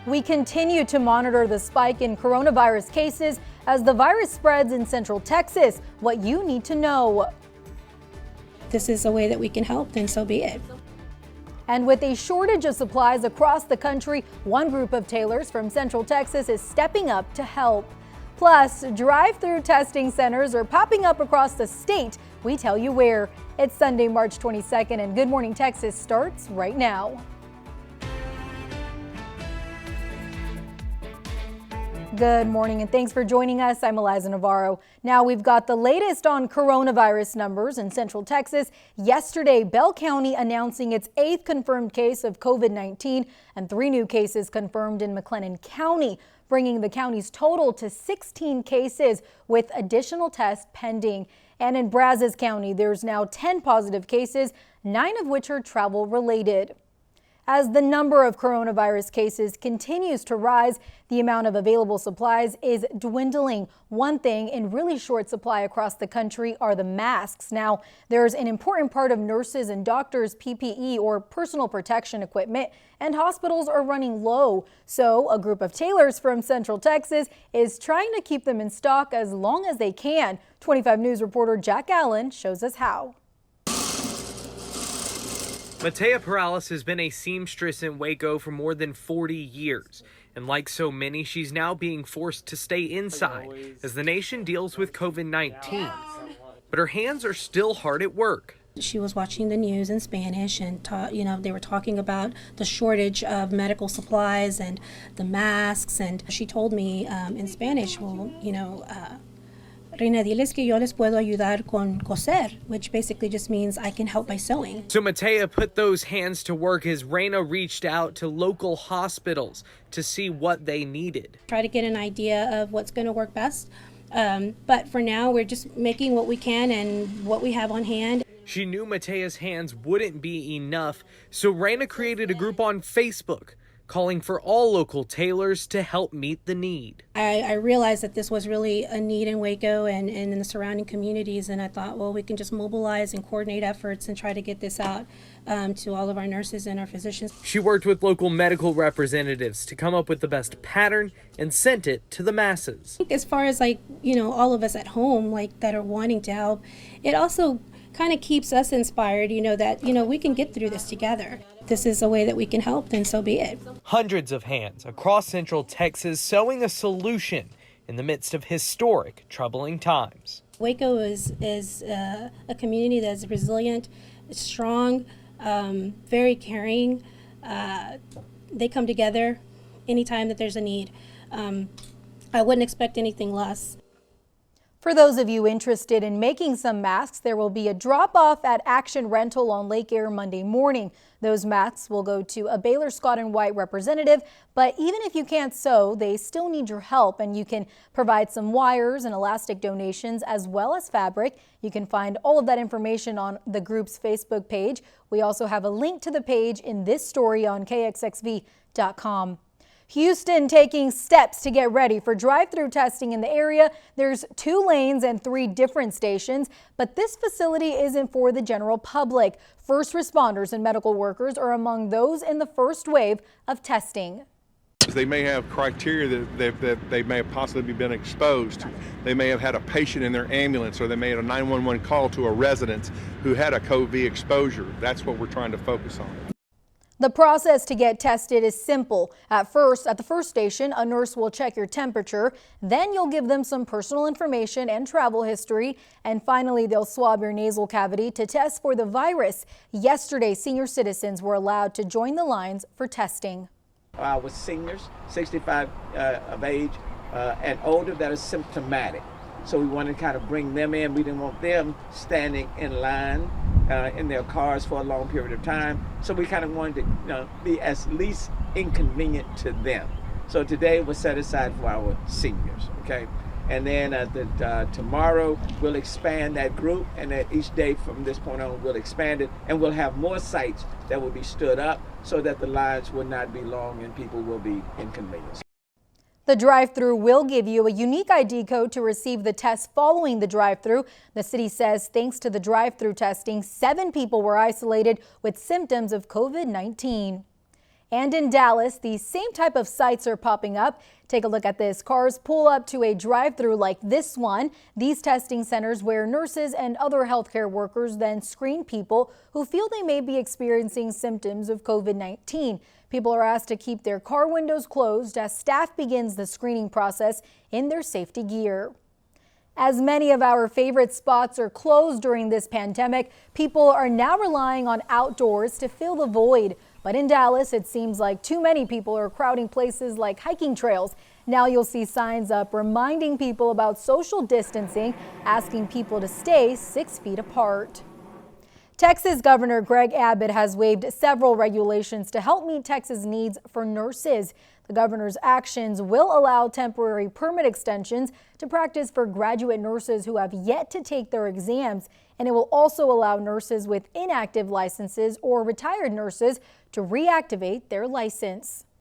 We continue to monitor the spike in coronavirus cases as the virus spreads in Central Texas. What you need to know. This is a way that we can help, then so be it. And with a shortage of supplies across the country, one group of tailors from Central Texas is stepping up to help. Plus, drive-through testing centers are popping up across the state. We tell you where. It's Sunday, March 22nd, and Good Morning Texas starts right now. Good morning and thanks for joining us. I'm Eliza Navarro. Now we've got the latest on coronavirus numbers in Central Texas. Yesterday, Bell County announcing its 8th confirmed case of COVID-19 and 3 new cases confirmed in McLennan County, bringing the county's total to 16 cases with additional tests pending. And in Brazos County, there's now 10 positive cases, 9 of which are travel related. As the number of coronavirus cases continues to rise, the amount of available supplies is dwindling. One thing in really short supply across the country are the masks. Now, there's an important part of nurses and doctors' PPE or personal protection equipment, and hospitals are running low. So a group of tailors from Central Texas is trying to keep them in stock as long as they can. 25 News reporter Jack Allen shows us how. Matea Perales has been a seamstress in Waco for more than 40 years. And like so many, she's now being forced to stay inside as the nation deals with COVID-19. But her hands are still hard at work. She was watching the news in Spanish and they were talking about the shortage of medical supplies and the masks. And she told me in Spanish, Reina, diles que yo les puedo ayudar con coser, which basically just means I can help by sewing. So Matea put those hands to work as Reina reached out to local hospitals to see what they needed. Try to get an idea of what's going to work best. But for now, we're just making what we can and what we have on hand. She knew Matea's hands wouldn't be enough, so Reina created a group on Facebook calling for all local tailors to help meet the need. I realized that this was really a need in Waco and in the surrounding communities, and I thought, well, we can just mobilize and coordinate efforts and try to get this out to all of our nurses and our physicians. She worked with local medical representatives to come up with the best pattern and sent it to the masses. As far as all of us at home that are wanting to help, it also kind of keeps us inspired, that we can get through this together. This is a way that we can help, then so be it. Hundreds of hands across Central Texas sewing a solution in the midst of historic, troubling times. Waco is a community that's resilient, strong, very caring. They come together anytime that there's a need. I wouldn't expect anything less. For those of you interested in making some masks, there will be a drop-off at Action Rental on Lake Air Monday morning. Those masks will go to a Baylor Scott & White representative, but even if you can't sew, they still need your help, and you can provide some wires and elastic donations as well as fabric. You can find all of that information on the group's Facebook page. We also have a link to the page in this story on KXXV.com. Houston taking steps to get ready for drive-through testing in the area. There's 2 lanes and 3 different stations, but this facility isn't for the general public. First responders and medical workers are among those in the first wave of testing. They may have criteria that they may have possibly been exposed to. They may have had a patient in their ambulance, or they made a 911 call to a resident who had a COVID exposure. That's what we're trying to focus on. The process to get tested is simple. At the first station, a nurse will check your temperature. Then you'll give them some personal information and travel history. And finally, they'll swab your nasal cavity to test for the virus. Yesterday, senior citizens were allowed to join the lines for testing. With seniors, 65 of age and older, that is symptomatic. So we wanted to kind of bring them in. We didn't want them standing in line in their cars for a long period of time. So we kind of wanted to be as least inconvenient to them. So today was set aside for our seniors, okay? And then tomorrow we'll expand that group, and at each day from this point on we'll expand it, and we'll have more sites that will be stood up so that the lines will not be long and people will be inconvenienced. The drive-thru will give you a unique ID code to receive the test following the drive-thru. The city says thanks to the drive-thru testing, 7 people were isolated with symptoms of COVID-19. And in Dallas, the same type of sites are popping up. Take a look at this. Cars pull up to a drive-through like this one. These testing centers where nurses and other healthcare workers then screen people who feel they may be experiencing symptoms of COVID-19. People are asked to keep their car windows closed as staff begins the screening process in their safety gear. As many of our favorite spots are closed during this pandemic, people are now relying on outdoors to fill the void. But in Dallas, it seems like too many people are crowding places like hiking trails. Now you'll see signs up reminding people about social distancing, asking people to stay 6 feet apart. Texas Governor Greg Abbott has waived several regulations to help meet Texas needs for nurses. The governor's actions will allow temporary permit extensions to practice for graduate nurses who have yet to take their exams, and it will also allow nurses with inactive licenses or retired nurses to reactivate their license.